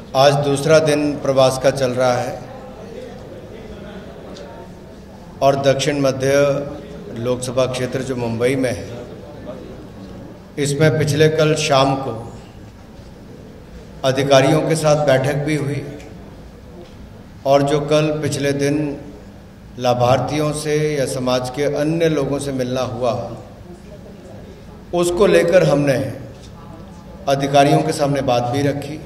आज दूसरा दिन प्रवास का चल रहा है और दक्षिण मध्य लोकसभा क्षेत्र जो मुंबई में है, इसमें पिछले कल शाम को अधिकारियों के साथ बैठक भी हुई और जो कल पिछले दिन लाभार्थियों से या समाज के अन्य लोगों से मिलना हुआ, उसको लेकर हमने अधिकारियों के सामने बात भी रखी।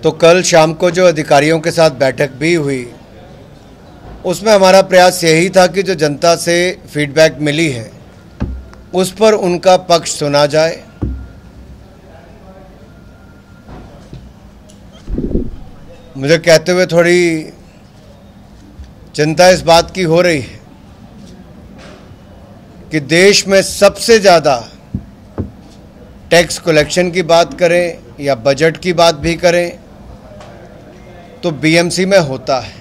तो कल शाम को जो अधिकारियों के साथ बैठक भी हुई, उसमें हमारा प्रयास यही था कि जो जनता से फीडबैक मिली है उस पर उनका पक्ष सुना जाए। मुझे कहते हुए थोड़ी चिंता इस बात की हो रही है कि देश में सबसे ज़्यादा टैक्स कलेक्शन की बात करें या बजट की बात भी करें तो बीएमसी में होता है,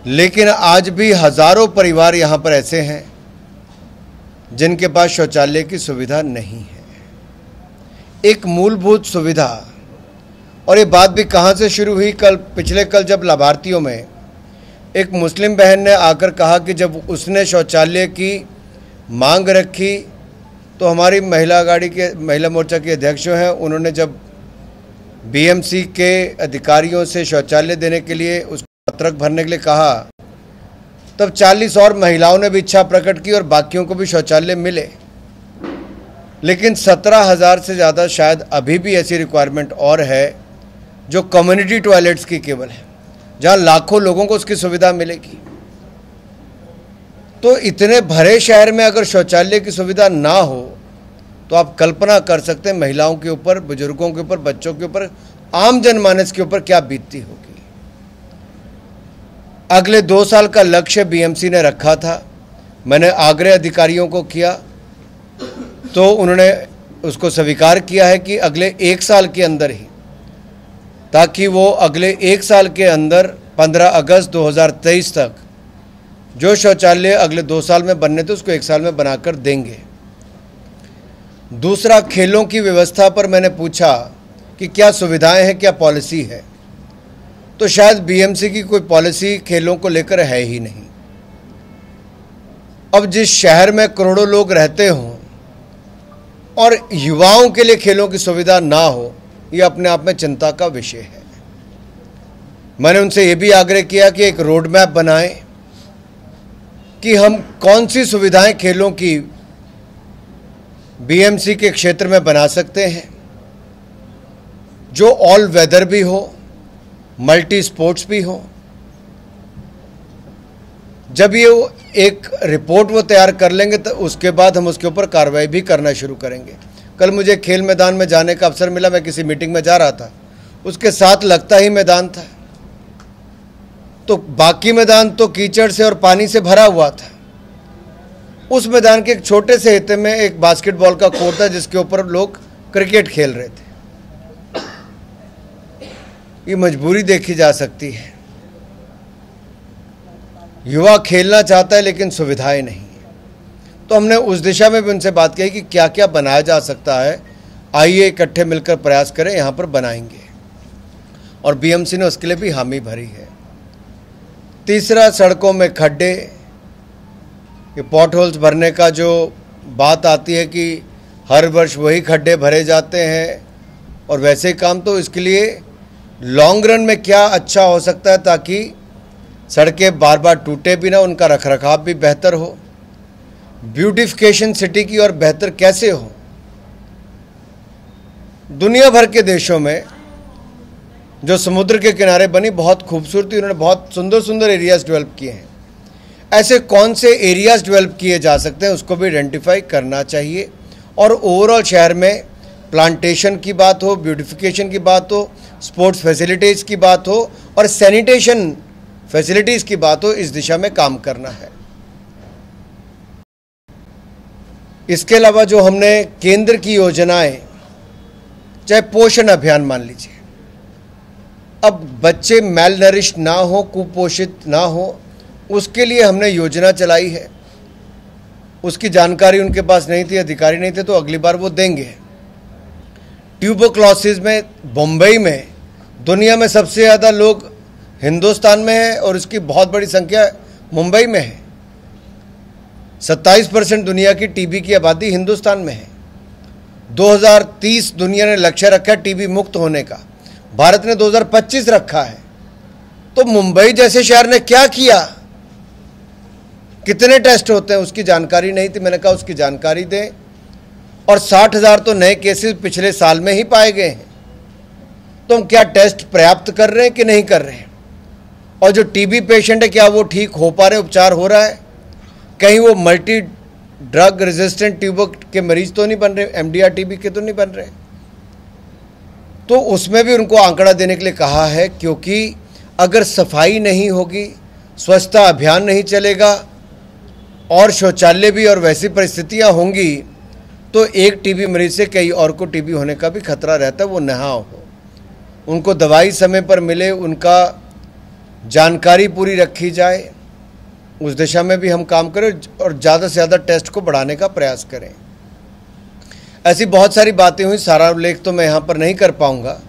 लेकिन आज भी हजारों परिवार यहाँ पर ऐसे हैं जिनके पास शौचालय की सुविधा नहीं है। एक मूलभूत सुविधा। और ये बात भी कहाँ से शुरू हुई? पिछले कल जब लाभार्थियों में एक मुस्लिम बहन ने आकर कहा कि जब उसने शौचालय की मांग रखी तो हमारी महिला मोर्चा के अध्यक्ष हैं, उन्होंने जब बीएमसी के अधिकारियों से शौचालय देने के लिए उसको पत्रक भरने के लिए कहा, तब 40 और महिलाओं ने भी इच्छा प्रकट की और बाकियों को भी शौचालय मिले। लेकिन 17,000 से ज़्यादा शायद अभी भी ऐसी रिक्वायरमेंट और है जो कम्युनिटी टॉयलेट्स की केवल है, जहाँ लाखों लोगों को उसकी सुविधा मिलेगी। तो इतने भरे शहर में अगर शौचालय की सुविधा ना हो तो आप कल्पना कर सकते हैं महिलाओं के ऊपर, बुजुर्गों के ऊपर, बच्चों के ऊपर, आम जनमानस के ऊपर क्या बीतती होगी। अगले 2 साल का लक्ष्य बीएमसी ने रखा था। मैंने आग्रह अधिकारियों को किया तो उन्होंने उसको स्वीकार किया है कि अगले 1 साल के अंदर ही, ताकि वो अगले 1 साल के अंदर 15 अगस्त 2023 तक जो शौचालय अगले 2 साल में बनने थे उसको 1 साल में बनाकर देंगे। दूसरा, खेलों की व्यवस्था पर मैंने पूछा कि क्या सुविधाएं हैं, क्या पॉलिसी है, तो शायद बीएमसी की कोई पॉलिसी खेलों को लेकर है ही नहीं। अब जिस शहर में करोड़ों लोग रहते हों और युवाओं के लिए खेलों की सुविधा ना हो, यह अपने आप में चिंता का विषय है। मैंने उनसे यह भी आग्रह किया कि एक रोड मैप बनाएं कि हम कौन सी सुविधाएं खेलों की बीएमसी के क्षेत्र में बना सकते हैं, जो ऑल वेदर भी हो, मल्टी स्पोर्ट्स भी हो। जब ये एक रिपोर्ट वो तैयार कर लेंगे तो उसके बाद हम उसके ऊपर कार्रवाई भी करना शुरू करेंगे। कल मुझे खेल मैदान में जाने का अवसर मिला, मैं किसी मीटिंग में जा रहा था, उसके साथ लगता ही मैदान था, तो बाकी मैदान तो कीचड़ से और पानी से भरा हुआ था। उस मैदान के एक छोटे से हिस्से में एक बास्केटबॉल का कोर्ट था जिसके ऊपर लोग क्रिकेट खेल रहे थे। ये मजबूरी देखी जा सकती है। युवा खेलना चाहता है लेकिन सुविधाएं नहीं है। तो हमने उस दिशा में भी उनसे बात की कि क्या क्या बनाया जा सकता है, आइए इकट्ठे मिलकर प्रयास करें, यहाँ पर बनाएंगे। और बीएमसी ने उसके लिए भी हामी भरी है। तीसरा, सड़कों में खड्डे, ये पॉट होल्स भरने का जो बात आती है कि हर वर्ष वही खड्डे भरे जाते हैं और वैसे ही काम, तो इसके लिए लॉन्ग रन में क्या अच्छा हो सकता है ताकि सड़कें बार बार टूटे भी ना, उनका रखरखाव भी बेहतर हो। ब्यूटिफिकेशन सिटी की और बेहतर कैसे हो। दुनिया भर के देशों में जो समुद्र के किनारे बनी बहुत खूबसूरती, उन्होंने बहुत सुंदर सुंदर एरियाज डेवलप किए हैं। ऐसे कौन से एरियाज डेवलप किए जा सकते हैं उसको भी आइडेंटिफाई करना चाहिए। और ओवरऑल शहर में प्लांटेशन की बात हो, ब्यूटिफिकेशन की बात हो, स्पोर्ट्स फैसिलिटीज़ की बात हो और सैनिटेशन फैसिलिटीज़ की बात हो, इस दिशा में काम करना है। इसके अलावा जो हमने केंद्र की योजनाएं, चाहे पोषण अभियान मान लीजिए, अब बच्चे मेल नरिश ना हो, कुपोषित ना हो, उसके लिए हमने योजना चलाई है। उसकी जानकारी उनके पास नहीं थी, अधिकारी नहीं थे, तो अगली बार वो देंगे। ट्यूबरक्लोसिस में बम्बई में दुनिया में सबसे ज़्यादा लोग हिंदुस्तान में है और उसकी बहुत बड़ी संख्या मुंबई में है। 27% दुनिया की टीबी की आबादी हिंदुस्तान में है। 2030 दुनिया ने लक्ष्य रखा है टीबी मुक्त होने का, भारत ने 2025 रखा है। तो मुंबई जैसे शहर ने क्या किया, कितने टेस्ट होते हैं उसकी जानकारी नहीं थी। मैंने कहा उसकी जानकारी दें। और 60,000 तो नए केसेस पिछले साल में ही पाए गए हैं। तो हम क्या टेस्ट पर्याप्त कर रहे हैं कि नहीं कर रहे हैं? और जो टीबी पेशेंट है क्या वो ठीक हो पा रहे, उपचार हो रहा है? कहीं वो मल्टी ड्रग रेजिस्टेंट ट्यूबर के मरीज तो नहीं बन रहे, एमडीआर टीबी के तो नहीं बन रहे? तो उसमें भी उनको आंकड़ा देने के लिए कहा है, क्योंकि अगर सफाई नहीं होगी, स्वच्छता अभियान नहीं चलेगा और शौचालय भी और वैसी परिस्थितियां होंगी तो एक टीबी मरीज से कई और को टीबी होने का भी खतरा रहता है। वो नहा हो, उनको दवाई समय पर मिले, उनका जानकारी पूरी रखी जाए, उस दिशा में भी हम काम करें और ज़्यादा से ज़्यादा टेस्ट को बढ़ाने का प्रयास करें। ऐसी बहुत सारी बातें हुई, सारा उल्लेख तो मैं यहाँ पर नहीं कर पाऊँगा,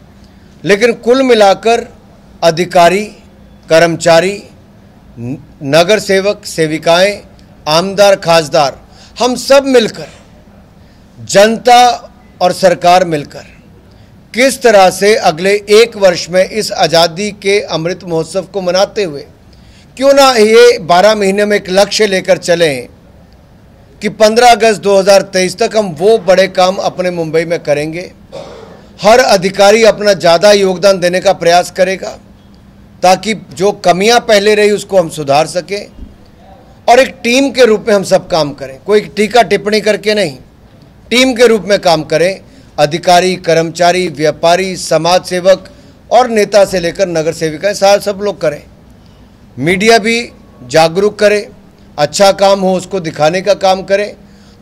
लेकिन कुल मिलाकर अधिकारी, कर्मचारी, नगर सेवक, सेविकाएं, आमदार, खासदार, हम सब मिलकर, जनता और सरकार मिलकर किस तरह से अगले 1 वर्ष में इस आज़ादी के अमृत महोत्सव को मनाते हुए क्यों ना ये 12 महीने में एक लक्ष्य लेकर चलें कि 15 अगस्त 2023 तक हम वो बड़े काम अपने मुंबई में करेंगे। हर अधिकारी अपना ज़्यादा योगदान देने का प्रयास करेगा ताकि जो कमियां पहले रही उसको हम सुधार सकें और एक टीम के रूप में हम सब काम करें। कोई टीका टिप्पणी करके नहीं, टीम के रूप में काम करें। अधिकारी, कर्मचारी, व्यापारी, समाज सेवक और नेता से लेकर नगर सेविकाएं, सारे सब लोग करें। मीडिया भी जागरूक करे, अच्छा काम हो उसको दिखाने का काम करें,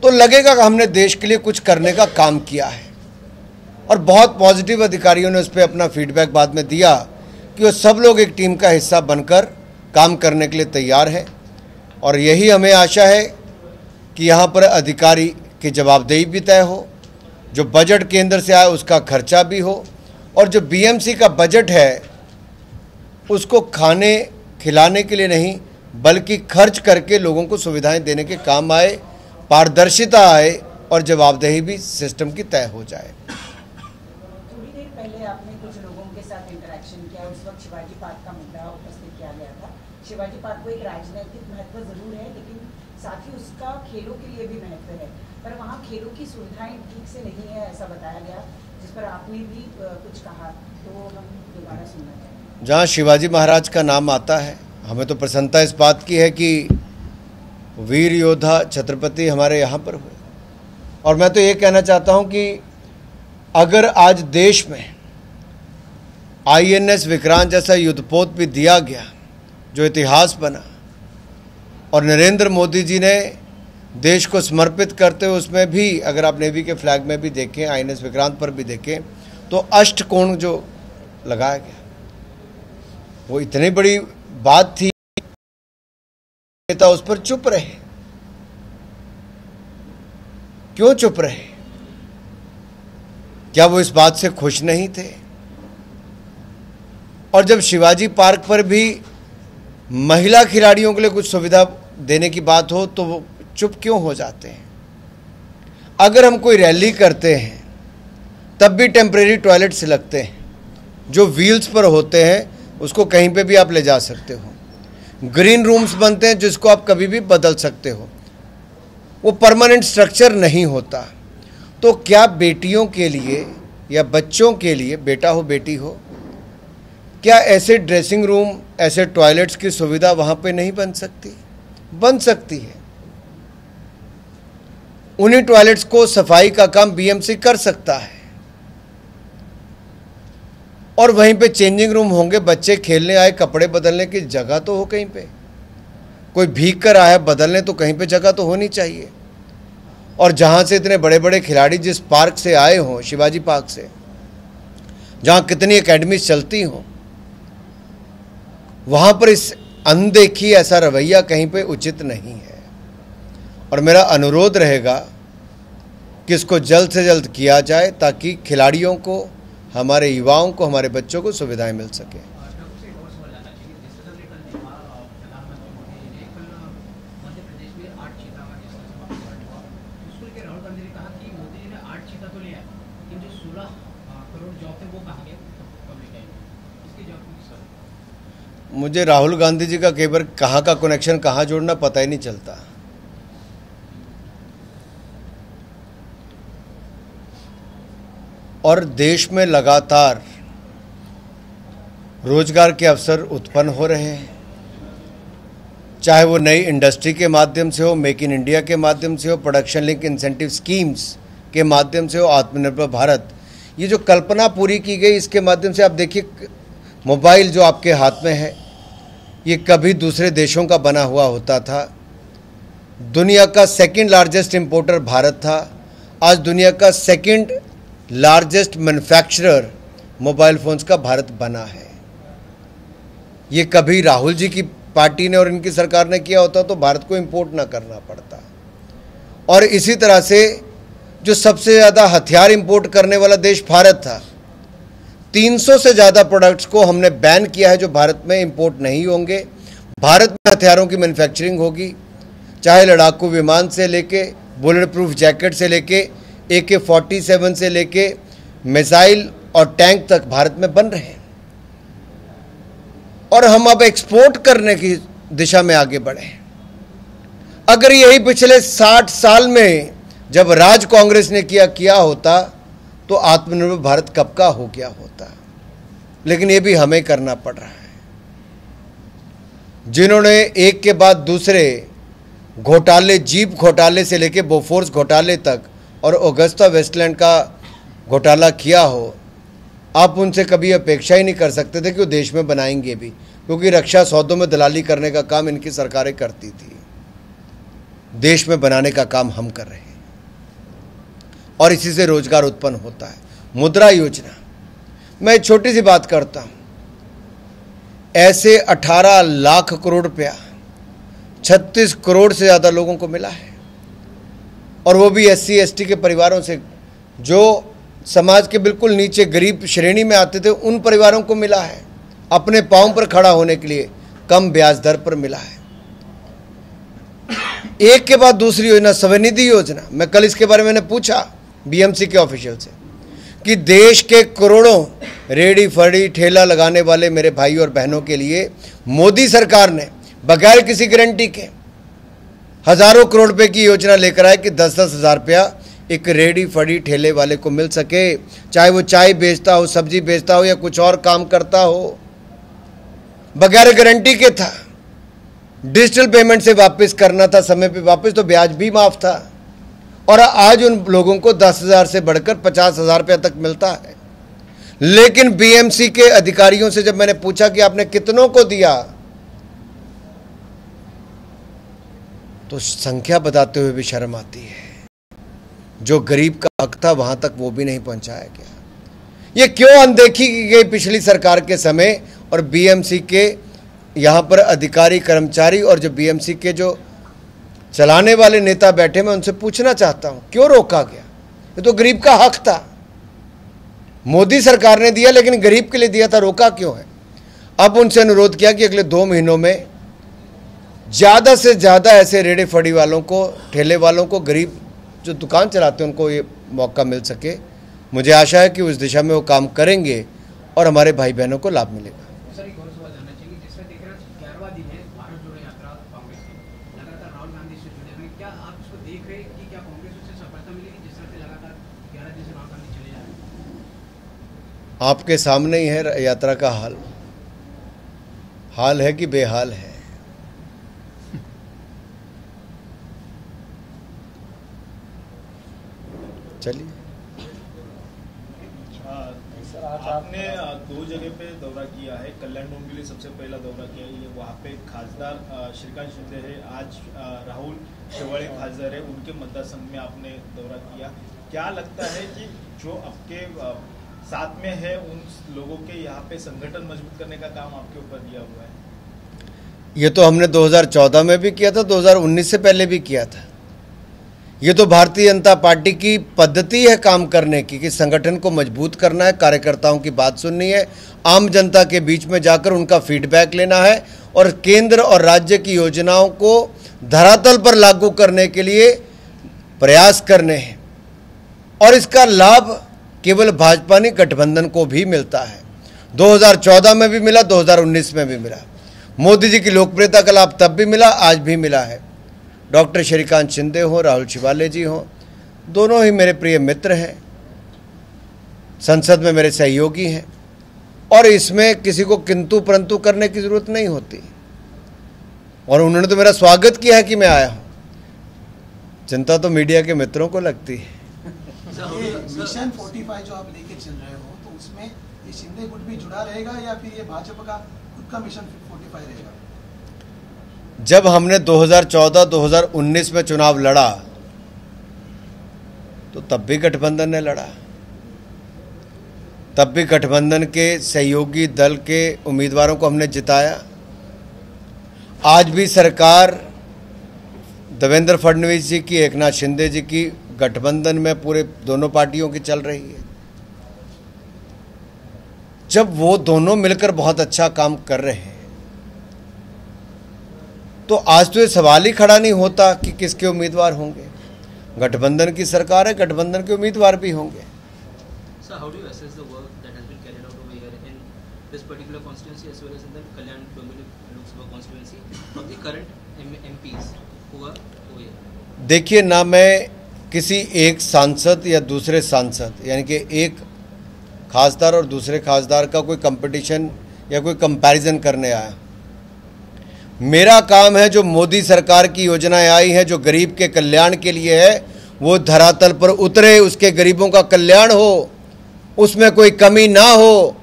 तो लगेगा कि हमने देश के लिए कुछ करने का काम किया है। और बहुत पॉजिटिव अधिकारियों ने उस पर अपना फीडबैक बाद में दिया कि वो सब लोग एक टीम का हिस्सा बनकर काम करने के लिए तैयार हैं। और यही हमें आशा है कि यहाँ पर अधिकारी की जवाबदेही भी तय हो, जो बजट केंद्र से आए उसका खर्चा भी हो, और जो बीएमसी का बजट है उसको खाने खिलाने के लिए नहीं बल्कि खर्च करके लोगों को सुविधाएं देने के काम आए, पारदर्शिता आए और जवाबदेही भी सिस्टम की तय हो जाए। थोड़ी देर पहले आपने कुछ लोगों के साथ इंटरेक्शन किया, उस वक्त शिवाजी पार्क का मुद्दा उपस्थित किया गया था। शिवाजी पार्क को एक राजनीतिक महत्व जरूर है, लेकिन साथ ही उसका खेलों के लिए भी महत्व है, पर वहाँ खेलों की सुविधाएं ठीक से नहीं है ऐसा बताया गया, जिस पर आपने भी कुछ कहा, तो हम दोबारा सुनना चाहेंगे। जहाँ शिवाजी महाराज का नाम आता है, हमें तो प्रसन्नता इस बात की है कि वीर योद्धा छत्रपति हमारे यहाँ पर हुए। और मैं तो ये कहना चाहता हूँ कि अगर आज देश में INS विक्रांत जैसा युद्धपोत भी दिया गया जो इतिहास बना, और नरेंद्र मोदी जी ने देश को समर्पित करते हुए उसमें भी, अगर आप नेवी के फ्लैग में भी देखें, INS विक्रांत पर भी देखें, तो अष्टकोण जो लगाया गया वो इतनी बड़ी बात थी, नेता उस पर चुप रहे। क्यों चुप रहे? क्या वो इस बात से खुश नहीं थे? और जब शिवाजी पार्क पर भी महिला खिलाड़ियों के लिए कुछ सुविधा देने की बात हो तो वो चुप क्यों हो जाते हैं? अगर हम कोई रैली करते हैं तब भी टेम्परेरी टॉयलेट्स लगते हैं, जो व्हील्स पर होते हैं, उसको कहीं पे भी आप ले जा सकते हो। ग्रीन रूम्स बनते हैं जिसको आप कभी भी बदल सकते हो, वो परमानेंट स्ट्रक्चर नहीं होता। तो क्या बेटियों के लिए या बच्चों के लिए, बेटा हो बेटी हो, क्या ऐसे ड्रेसिंग रूम, ऐसे टॉयलेट्स की सुविधा वहाँ पे नहीं बन सकती? बन सकती है। उन्हीं टॉयलेट्स को सफाई का काम बीएमसी कर सकता है, और वहीं पे चेंजिंग रूम होंगे। बच्चे खेलने आए, कपड़े बदलने की जगह तो हो, कहीं पे कोई भीग कर आया बदलने तो कहीं पे जगह तो होनी चाहिए। और जहाँ से इतने बड़े बड़े खिलाड़ी जिस पार्क से आए हों, शिवाजी पार्क से, जहाँ कितनी एकेडमीज चलती हों, वहाँ पर इस अनदेखी, ऐसा रवैया कहीं पे उचित नहीं है। और मेरा अनुरोध रहेगा कि इसको जल्द से जल्द किया जाए ताकि खिलाड़ियों को, हमारे युवाओं को, हमारे बच्चों को सुविधाएं मिल सके। मुझे राहुल गांधी जी का कई बार कहाँ का कनेक्शन कहाँ जोड़ना पता ही नहीं चलता। और देश में लगातार रोजगार के अवसर उत्पन्न हो रहे हैं, चाहे वो नई इंडस्ट्री के माध्यम से हो, मेक इन इंडिया के माध्यम से हो, प्रोडक्शन लिंक इंसेंटिव स्कीम्स के माध्यम से हो, आत्मनिर्भर भारत, ये जो कल्पना पूरी की गई, इसके माध्यम से आप देखिए मोबाइल जो आपके हाथ में है, ये कभी दूसरे देशों का बना हुआ होता था। दुनिया का सेकंड लार्जेस्ट इंपोर्टर भारत था, आज दुनिया का second largest manufacturer mobile phones का भारत बना है। ये कभी राहुल जी की पार्टी ने और इनकी सरकार ने किया होता तो भारत को इंपोर्ट ना करना पड़ता। और इसी तरह से जो सबसे ज़्यादा हथियार इंपोर्ट करने वाला देश भारत था, 300 से ज़्यादा प्रोडक्ट्स को हमने बैन किया है जो भारत में इंपोर्ट नहीं होंगे। भारत में हथियारों की मैन्युफैक्चरिंग होगी, चाहे लड़ाकू विमान से लेके बुलेट प्रूफ जैकेट से लेके AK-47 से लेके मिसाइल और टैंक तक भारत में बन रहे हैं। और हम अब एक्सपोर्ट करने की दिशा में आगे बढ़े। अगर यही पिछले 60 साल में जब राज कांग्रेस ने किया होता तो आत्मनिर्भर भारत कब का हो गया होता। लेकिन ये भी हमें करना पड़ रहा है। जिन्होंने एक के बाद दूसरे घोटाले, जीप घोटाले से लेके बोफोर्स घोटाले तक और ऑगस्टा वेस्टलैंड का घोटाला किया हो, आप उनसे कभी अपेक्षा ही नहीं कर सकते थे कि वो देश में बनाएंगे भी, क्योंकि रक्षा सौदों में दलाली करने का काम इनकी सरकारें करती थी। देश में बनाने का काम हम कर रहे हैं और इसी से रोजगार उत्पन्न होता है। मुद्रा योजना, मैं एक छोटी सी बात करता हूं, ऐसे 18 लाख करोड़ रुपया 36 करोड़ से ज़्यादा लोगों को मिला है, और वो भी SC/ST के परिवारों से, जो समाज के बिल्कुल नीचे गरीब श्रेणी में आते थे, उन परिवारों को मिला है। अपने पांव पर खड़ा होने के लिए कम ब्याज दर पर मिला है। एक के बाद दूसरी योजना, स्वनिधि योजना, मैं कल इसके बारे में पूछा BMC के ऑफिशियल से कि देश के करोड़ों रेडी फड़ी ठेला लगाने वाले मेरे भाई और बहनों के लिए मोदी सरकार ने बगैर किसी गारंटी के हजारों करोड़ रुपए की योजना लेकर आए कि 10-10 हज़ार रुपया एक रेडी फड़ी ठेले वाले को मिल सके, चाहे वो चाय बेचता हो, सब्जी बेचता हो या कुछ और काम करता हो। बगैर गारंटी के था, डिजिटल पेमेंट से वापस करना था समय पे वापस, तो ब्याज भी माफ था। और आज उन लोगों को 10,000 से बढ़कर 50,000 रुपया तक मिलता है। लेकिन BMC के अधिकारियों से जब मैंने पूछा कि आपने कितनों को दिया, तो संख्या बताते हुए भी शर्म आती है। जो गरीब का हक था वहां तक वो भी नहीं पहुंचाया गया। ये क्यों अनदेखी की गई पिछली सरकार के समय, और BMC के यहां पर अधिकारी कर्मचारी और जो BMC के जो चलाने वाले नेता बैठे, मैं उनसे पूछना चाहता हूं क्यों रोका गया। ये तो गरीब का हक था, मोदी सरकार ने दिया लेकिन गरीब के लिए दिया था, रोका क्यों है। अब उनसे अनुरोध किया कि अगले 2 महीनों में ज़्यादा से ज़्यादा ऐसे रेड़े फड़ी वालों को, ठेले वालों को, गरीब जो दुकान चलाते हैं उनको ये मौका मिल सके। मुझे आशा है कि उस दिशा में वो काम करेंगे और हमारे भाई बहनों को लाभ मिलेगा। सर, एक और सवाल जानना चाहिए, जिस तरह देख रहे हैं 11वां दिन है भारत जोड़ो यात्रा कांग्रेस की, लगातार राहुल गांधी से जुड़े हुए, क्या आप इसको देख रहे हैं कि क्या कांग्रेस से सफलता मिलेगी जिस तरह से लगातार 11 दिन से राहुल गांधी चले जा रहे हैं? आपके सामने ही है यात्रा का हाल है कि बेहाल है। चलिए, आपने 2 जगह पे दौरा किया है। कल्याण डोम के लिए सबसे पहला दौरा किया है, वहाँ पे खासदार श्रीकांत शिंदे है, आज राहुल शेवाळे खासदार है, उनके मतदार संघ में आपने दौरा किया। क्या लगता है कि जो आपके साथ में है उन लोगों के यहाँ पे संगठन मजबूत करने का काम आपके ऊपर दिया हुआ है? ये तो हमने 2014 में भी किया था, 2019 से पहले भी किया था। ये तो भारतीय जनता पार्टी की पद्धति है काम करने की, कि संगठन को मजबूत करना है, कार्यकर्ताओं की बात सुननी है, आम जनता के बीच में जाकर उनका फीडबैक लेना है और केंद्र और राज्य की योजनाओं को धरातल पर लागू करने के लिए प्रयास करने हैं। और इसका लाभ केवल भाजपा नहीं, गठबंधन को भी मिलता है। 2014 में भी मिला, 2019 में भी मिला। मोदी जी की लोकप्रियता का लाभ तब भी मिला, आज भी मिला है। डॉक्टर श्रीकांत शिंदे हो, राहुल शिवाले जी हो, दोनों ही मेरे प्रिय मित्र हैं, संसद में मेरे सहयोगी हैं, और इसमें किसी को किंतु परंतु करने की जरूरत नहीं होती। और उन्होंने तो मेरा स्वागत किया है कि मैं आया हूं। चिंता तो मीडिया के मित्रों को लगती है। मिशन 45 जो आप लेके चल रहे हो, तो उसमें ये शिंदे गुट भी जुड़ा रहेगा या फिर ये भाजपा का खुद का मिशन 45 रहेगा? जब हमने 2014-2019 में चुनाव लड़ा तो तब भी गठबंधन ने लड़ा, तब भी गठबंधन के सहयोगी दल के उम्मीदवारों को हमने जिताया। आज भी सरकार देवेंद्र फडणवीस जी की, एकनाथ शिंदे जी की गठबंधन में पूरे दोनों पार्टियों की चल रही है। जब वो दोनों मिलकर बहुत अच्छा काम कर रहे हैं तो आज तो ये सवाल ही खड़ा नहीं होता कि किसके उम्मीदवार होंगे। गठबंधन की सरकार है, गठबंधन के उम्मीदवार भी होंगे। So how do you assess the work that has been carried out over here in this particular constituency as well as in the Kalyan Dombivli Lok Sabha constituency of the current MPs who are over here? देखिए, ना मैं किसी एक सांसद या दूसरे सांसद, यानी कि एक खासदार और दूसरे खासदार का कोई कंपटीशन या कोई कंपैरिजन करने आया। मेरा काम है, जो मोदी सरकार की योजनाएं आई हैं, जो गरीब के कल्याण के लिए है, वो धरातल पर उतरे, उसके गरीबों का कल्याण हो, उसमें कोई कमी ना हो,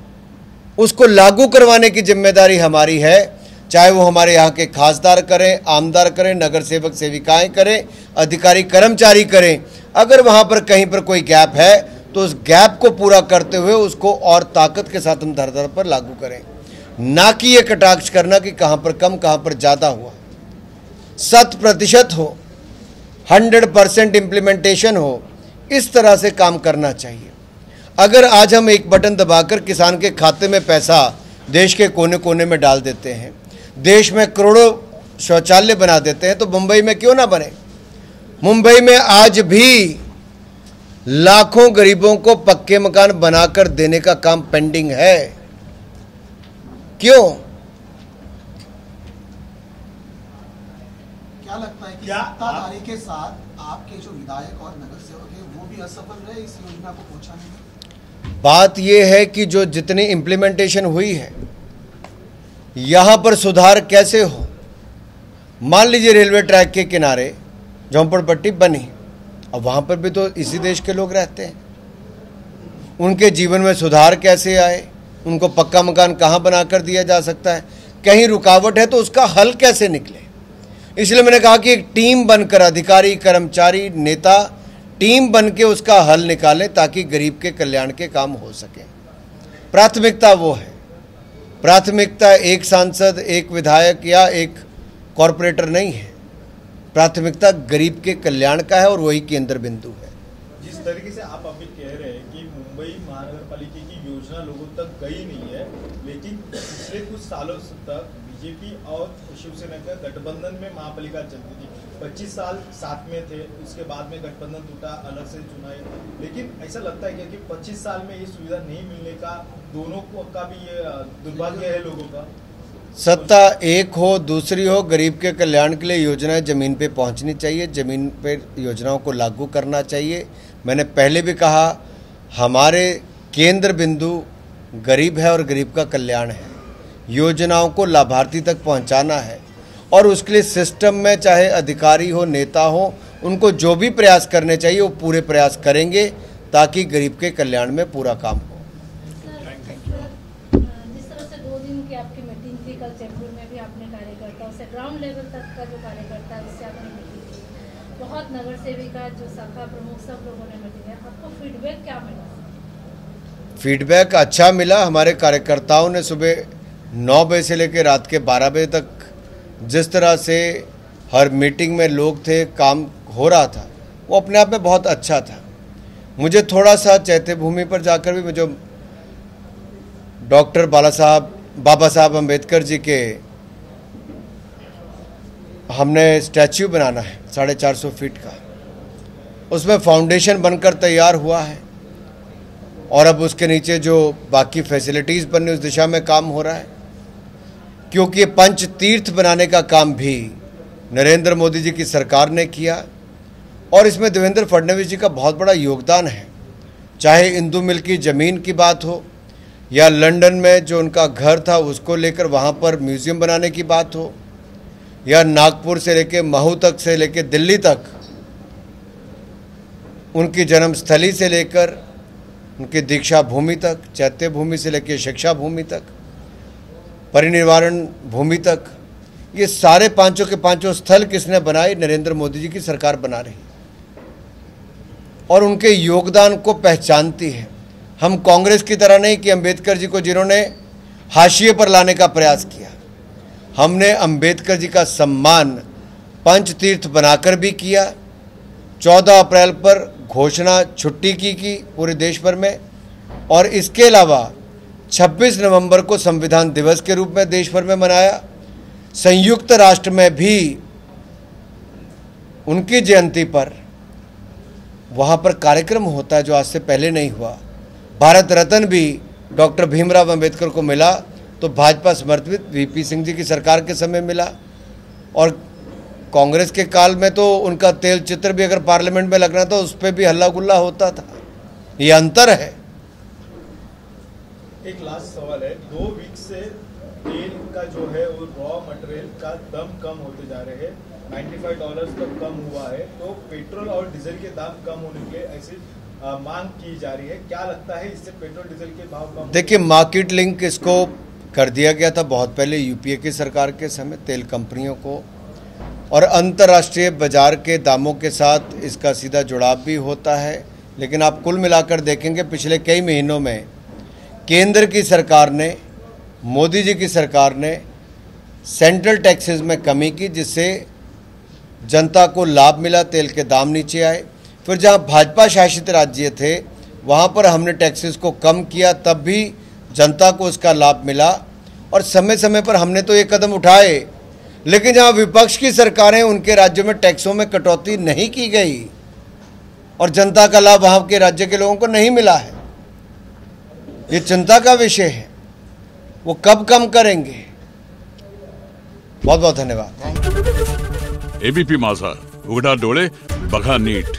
उसको लागू करवाने की जिम्मेदारी हमारी है। चाहे वो हमारे यहाँ के खासदार करें, आमदार करें, नगर सेवक सेविकाएं करें, अधिकारी कर्मचारी करें। अगर वहाँ पर कहीं पर कोई गैप है तो उस गैप को पूरा करते हुए उसको और ताकत के साथ हम धरातल पर लागू करें, ना कि ये कटाक्ष करना कि कहाँ पर कम कहाँ पर ज़्यादा हुआ। 100% हो, 100% इम्प्लीमेंटेशन हो, इस तरह से काम करना चाहिए। अगर आज हम एक बटन दबाकर किसान के खाते में पैसा देश के कोने कोने में डाल देते हैं, देश में करोड़ों शौचालय बना देते हैं, तो मुंबई में क्यों ना बने। मुंबई में आज भी लाखों गरीबों को पक्के मकान बनाकर देने का काम पेंडिंग है। क्यों? क्या लगता है कि सत्ताधारी के साथ आपके जो विधायक और नगर सेवक है वो भी असफल रहे इस योजना को पहुंचाने में? बात यह है कि जो जितनी इम्प्लीमेंटेशन हुई है, यहां पर सुधार कैसे हो। मान लीजिए रेलवे ट्रैक के किनारे झोंपड़पट्टी बनी, अब वहां पर भी तो इसी देश के लोग रहते हैं। उनके जीवन में सुधार कैसे आए, उनको पक्का मकान कहां बनाकर दिया जा सकता है, कहीं रुकावट है तो उसका हल कैसे निकले। इसलिए मैंने कहा कि एक टीम बनकर, अधिकारी कर्मचारी नेता टीम बन के उसका हल निकालें, ताकि गरीब के कल्याण के काम हो सके। प्राथमिकता वो है, प्राथमिकता एक सांसद, एक विधायक या एक कॉरपोरेटर नहीं है। प्राथमिकता गरीब के कल्याण का है और वही केंद्र बिंदु है। जिस तरीके से आप अभी कह रहे हैं कि मुंबई महानगर पालिका की योजना लोगों तक गई नहीं है, लेकिन पिछले कुछ सालों तक बीजेपी और शिवसेना का गठबंधन में महापालिका चलती थी। 25 साल साथ में थे, उसके बाद में गठबंधन टूटा, अलग से चुनाए। लेकिन ऐसा लगता है कि 25 साल में ये सुविधा नहीं मिलने का दोनों का भी ये दुर्भाग्य है लोगों का। सत्ता एक हो दूसरी हो, गरीब के कल्याण के लिए योजनाएं जमीन पे पहुंचनी चाहिए, जमीन पे योजनाओं को लागू करना चाहिए। मैंने पहले भी कहा, हमारे केंद्र बिंदु गरीब है और गरीब का कल्याण है। योजनाओं को लाभार्थी तक पहुंचाना है और उसके लिए सिस्टम में चाहे अधिकारी हो, नेता हो, उनको जो भी प्रयास करने चाहिए वो पूरे प्रयास करेंगे, ताकि गरीब के कल्याण में पूरा काम हो। जिस तरह से 2 दिन की आपकी मीटिंग थी, कल चैम्बूर में भी आपने कार्यकर्ताओं से ग्राउंड लेवल तक का जो कार्यकर्ता है उससे आपने मीटिंग की, बहुत नगर सेविका जो शाखा प्रमुख सब लोगों ने मीटिंग है, आपको फीडबैक क्या मिला? फीडबैक अच्छा मिला। हमारे कार्यकर्ताओं ने सुबह 9 बजे से लेकर रात के 12 बजे तक जिस तरह से हर मीटिंग में लोग थे, काम हो रहा था, वो अपने आप में बहुत अच्छा था। मुझे थोड़ा सा चैत्य भूमि पर जाकर भी मुझे डॉक्टर बाबा साहब अम्बेडकर जी के हमने स्टैच्यू बनाना है 450 फीट का, उसमें फाउंडेशन बनकर तैयार हुआ है और अब उसके नीचे जो बाकी फैसिलिटीज़ बनने उस दिशा में काम हो रहा है, क्योंकि पंच तीर्थ बनाने का काम भी नरेंद्र मोदी जी की सरकार ने किया और इसमें देवेंद्र फडणवीस जी का बहुत बड़ा योगदान है। चाहे इंदू मिल की ज़मीन की बात हो या लंदन में जो उनका घर था उसको लेकर वहाँ पर म्यूज़ियम बनाने की बात हो, या नागपुर से लेकर महू तक से लेकर दिल्ली तक, उनकी जन्मस्थली से लेकर उनकी दीक्षा भूमि तक, चैत्य भूमि से लेकर शिक्षा भूमि तक, परिनिर्वाण भूमि तक, ये सारे पांचों के पांचों स्थल किसने बनाए? नरेंद्र मोदी जी की सरकार बना रही और उनके योगदान को पहचानती है। हम कांग्रेस की तरह नहीं कि अंबेडकर जी को जिन्होंने हाशिए पर लाने का प्रयास किया, हमने अंबेडकर जी का सम्मान पंच तीर्थ बनाकर भी किया। 14 अप्रैल पर घोषणा छुट्टी की पूरे देश भर में, और इसके अलावा 26 नवंबर को संविधान दिवस के रूप में देश भर में मनाया। संयुक्त राष्ट्र में भी उनकी जयंती पर वहाँ पर कार्यक्रम होता है जो आज से पहले नहीं हुआ। भारत रत्न भी डॉक्टर भीमराव अंबेडकर को मिला तो भाजपा समर्थित वीपी सिंह जी की सरकार के समय मिला, और कांग्रेस के काल में तो उनका तेल चित्र भी अगर पार्लियामेंट में लगना था उस पर भी हल्ला गुल्ला होता था। ये अंतर है। एक लास्ट सवाल है, 2 वीक से तेल का जो है वो रॉ मटेरियल का दाम कम होते जा रहे हैं, $95 तक कम हुआ है, तो पेट्रोल और डीजल के दाम कम होने के लिए ऐसी मांग की जा रही है। क्या लगता है इससे पेट्रोल डीजल के भाव कम? देखिए, मार्केट लिंक इसको कर दिया गया था बहुत पहले यूपीए की सरकार के समय तेल कंपनियों को, और अंतर्राष्ट्रीय बाजार के दामों के साथ इसका सीधा जुड़ाव भी होता है। लेकिन आप कुल मिलाकर देखेंगे पिछले कई महीनों में केंद्र की सरकार ने, मोदी जी की सरकार ने सेंट्रल टैक्सेस में कमी की, जिससे जनता को लाभ मिला, तेल के दाम नीचे आए। फिर जहां भाजपा शासित राज्य थे वहां पर हमने टैक्सेस को कम किया, तब भी जनता को उसका लाभ मिला, और समय समय पर हमने तो ये कदम उठाए। लेकिन जहां विपक्ष की सरकारें, उनके राज्यों में टैक्सों में कटौती नहीं की गई और जनता का लाभ वहां के राज्य के लोगों को नहीं मिला है। ये चिंता का विषय है, वो कब कम करेंगे? बहुत बहुत धन्यवाद। एबीपी माझा, उघडा डोळे बघा नीट।